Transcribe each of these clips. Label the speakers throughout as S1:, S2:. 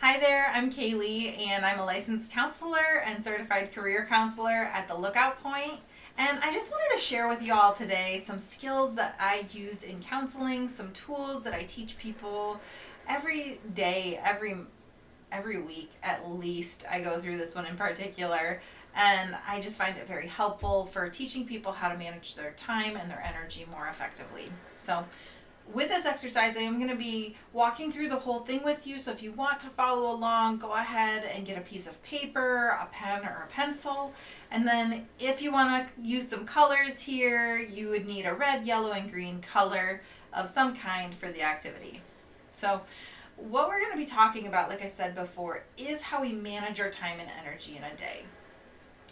S1: Hi there, I'm Kaylee, and I'm a licensed counselor and certified career counselor at the Lookout Point. And I just wanted to share with you all today some skills that I use in counseling, some tools that I teach people every day, every week at least. I go through this one in particular, and I just find it very helpful for teaching people how to manage their time and their energy more effectively. So with this exercise, I am going to be walking through the whole thing with you. So if you want to follow along, go ahead and get a piece of paper, a pen, or a pencil. And then if you want to use some colors here, you would need a red, yellow, and green color of some kind for the activity. So what we're going to be talking about, like I said before, is how we manage our time and energy in a day.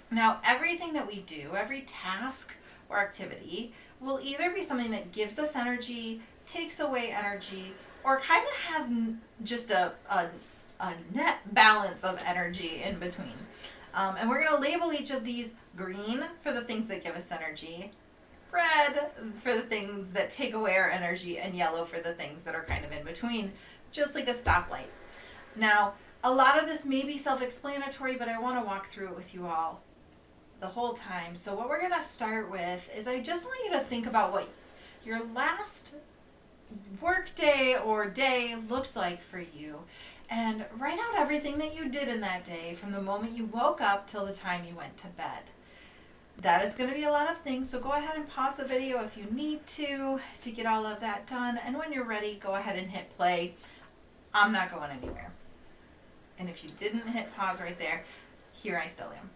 S1: Now, everything that we do, every task or activity, will either be something that gives us energy, takes away energy, or kind of has just a net balance of energy in between. And we're going to label each of these green for the things that give us energy, red for the things that take away our energy, and yellow for the things that are kind of in between, just like a stoplight. Now, a lot of this may be self-explanatory, but I want to walk through it with you all the whole time. So what we're going to start with is I just want you to think about what your last work day or day looked like for you, and write out everything that you did in that day from the moment you woke up till the time you went to bed. That is going to be a lot of things, so go ahead and pause the video if you need to get all of that done, and when you're ready, go ahead and hit play. I'm not going anywhere. And if you didn't hit pause right there, here I still am.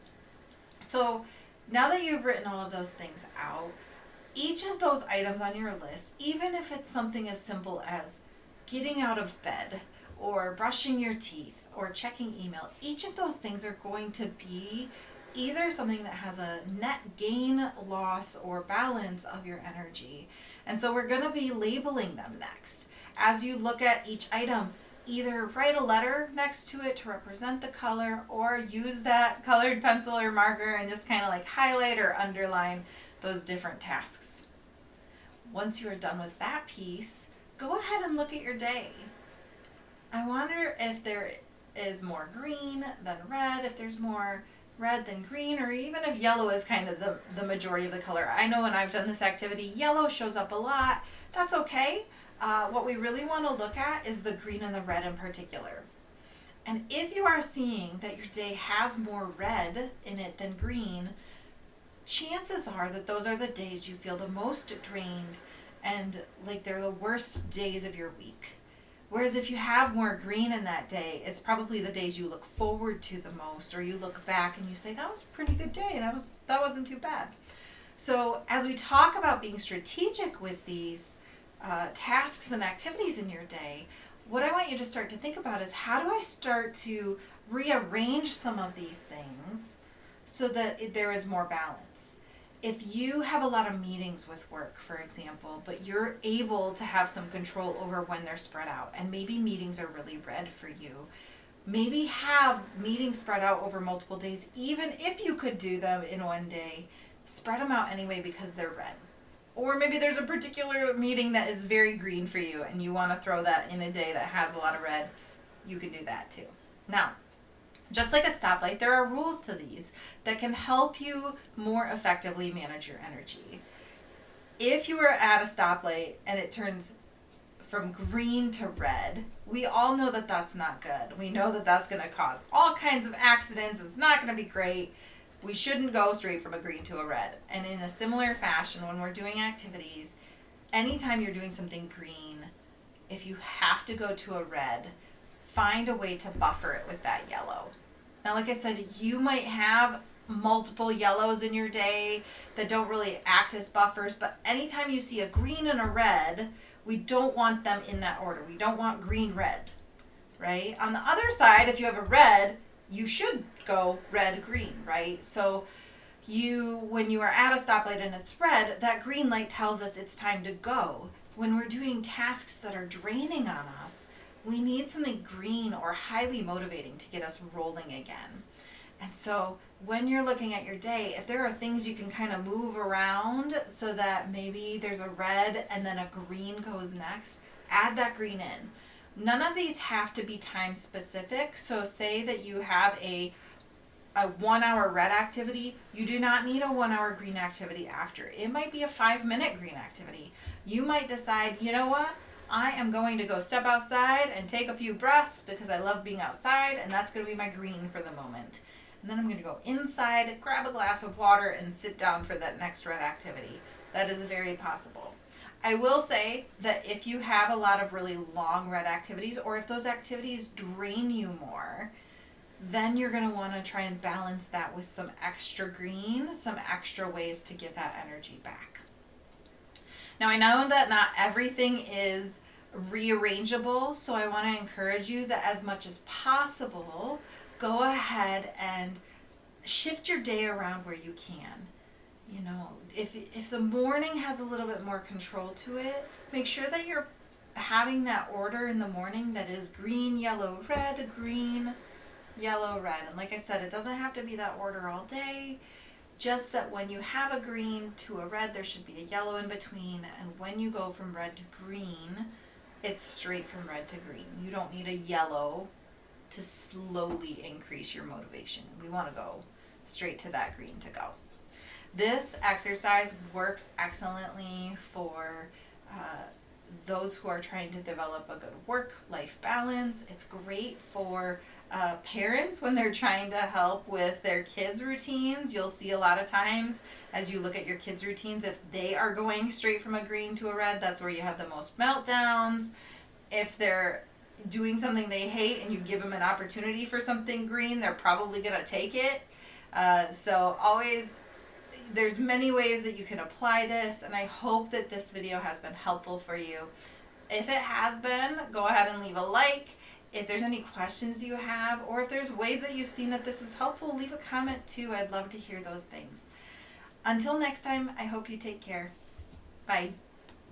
S1: So now that you've written all of those things out, each of those items on your list, even if it's something as simple as getting out of bed or brushing your teeth or checking email, each of those things are going to be either something that has a net gain, loss, or balance of your energy. And so we're going to be labeling them next. As you look at each item, either write a letter next to it to represent the color, or use that colored pencil or marker and just kind of like highlight or underline those different tasks. Once you are done with that piece, go ahead and look at your day. I wonder if there is more green than red, if there's more red than green, or even if yellow is kind of the majority of the color. I know when I've done this activity, yellow shows up a lot. That's okay. What we really want to look at is the green and the red in particular. And if you are seeing that your day has more red in it than green, chances are that those are the days you feel the most drained and like they're the worst days of your week. Whereas if you have more green in that day, it's probably the days you look forward to the most, or you look back and you say, that was a pretty good day. That wasn't too bad. So as we talk about being strategic with these tasks and activities in your day, what I want you to start to think about is, how do I start to rearrange some of these things so that there is more balance? If you have a lot of meetings with work, for example, but you're able to have some control over when they're spread out, and maybe meetings are really red for you, maybe have meetings spread out over multiple days. Even if you could do them in one day, spread them out anyway because they're red. Or maybe there's a particular meeting that is very green for you and you want to throw that in a day that has a lot of red. You can do that too. Now, just like a stoplight, there are rules to these that can help you more effectively manage your energy. If you are at a stoplight and it turns from green to red, we all know that that's not good. We know that that's going to cause all kinds of accidents. It's not going to be great. We shouldn't go straight from a green to a red. And in a similar fashion, when we're doing activities, anytime you're doing something green, if you have to go to a red, find a way to buffer it with that yellow. Now, like I said, you might have multiple yellows in your day that don't really act as buffers, but anytime you see a green and a red, we don't want them in that order. We don't want green, red, right? On the other side, if you have a red, you should go red, green, right? So when you are at a stoplight and it's red, that green light tells us it's time to go. When we're doing tasks that are draining on us, we need something green or highly motivating to get us rolling again. And so when you're looking at your day, if there are things you can kind of move around so that maybe there's a red and then a green goes next, add that green in. None of these have to be time specific. So say that you have a 1 hour red activity, you do not need a 1 hour green activity after. It might be a 5-minute green activity. You might decide, you know what? I am going to go step outside and take a few breaths because I love being outside, and that's going to be my green for the moment. And then I'm going to go inside, grab a glass of water, and sit down for that next red activity. That is very possible. I will say that if you have a lot of really long red activities, or if those activities drain you more, then you're going to want to try and balance that with some extra green, some extra ways to give that energy back. Now, I know that not everything is rearrangeable, so I want to encourage you that as much as possible, go ahead and shift your day around where you can. You know, if the morning has a little bit more control to it, make sure that you're having that order in the morning that is green, yellow, red, green, yellow, red. And like I said, it doesn't have to be that order all day. Just that when you have a green to a red, there should be a yellow in between. And when you go from red to green, it's straight from red to green. You don't need a yellow to slowly increase your motivation. We want to go straight to that green to go. This exercise works excellently for those who are trying to develop a good work-life balance. It's great for parents when they're trying to help with their kids' routines. You'll see a lot of times as you look at your kids' routines, if they are going straight from a green to a red, that's where you have the most meltdowns. If they're doing something they hate and you give them an opportunity for something green, they're probably going to take it. So always, there's many ways that you can apply this, and I hope that this video has been helpful for you. If it has been, go ahead and leave a like. If there's any questions you have, or if there's ways that you've seen that this is helpful, leave a comment too. I'd love to hear those things. Until next time, I hope you take care. Bye.